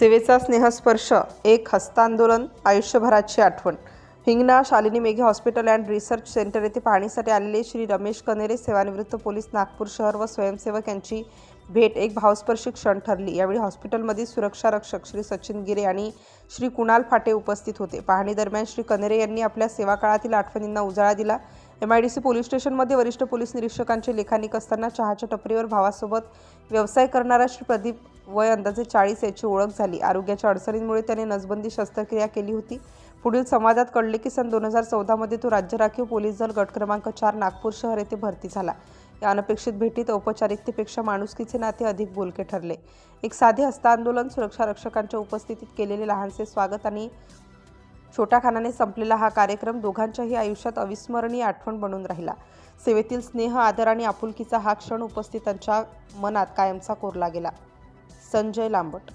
सेवेचा स्नेहस्पर्श, एक हस्तांदोलन, आयुष्यभराची आठवण. Hingna Shalini Meghe hospital and research centre येथे पाहणीसाठी आलेले श्री रमेश कनेरे, सेवानिवृत्त पोलीस, नागपूर शहर व स्वयंसेवक यांची भेट एक भावस्पर्शी क्षण ठरली. यावेळी हॉस्पिटलमधील सुरक्षा रक्षक श्री सचिन गिरे आणि श्री कुणाल फाटे उपस्थित होते. पाहणी दरम्यान श्री कनेरे यांनी आपल्या सेवा काळातील आठवणींना उजाळा दिला. MIDC पोलीस स्टेशनमध्ये वरिष्ठ पोलीस निरीक्षकांचे लेखानिक असताना चहाच्या टपरीवर भावासोबत व्यवसाय करणारा श्री प्रदीप, वय अंदाजे 40 याची ओळख झाली. आरोग्याच्या अडचणींमुळे त्याने नसबंदी शस्त्रक्रिया केली होती. पुढील संवादात कळले की सन 2014 मध्ये तो राज्य राखीव पोलीस दल गट क्रमांक 4 नागपूर शहर येथे भरती झाला. या अनपेक्षित भेटीत औपचारिकतेपेक्षा माणुसकीचे नाते अधिक बोलके ठरले. एक साधे हस्तांदोलन, सुरक्षा रक्षकांच्या उपस्थितीत केलेले लहानसे स्वागत आणि छोट्या खानाने संपलेला हा कार्यक्रम दोघांच्याही आयुष्यात अविस्मरणीय आठवण बनून राहिला. सेवेतील स्नेह, आदर आणि आपुलकीचा हा क्षण उपस्थितांच्या मनात कायमचा कोरला गेला. संजय लांबट.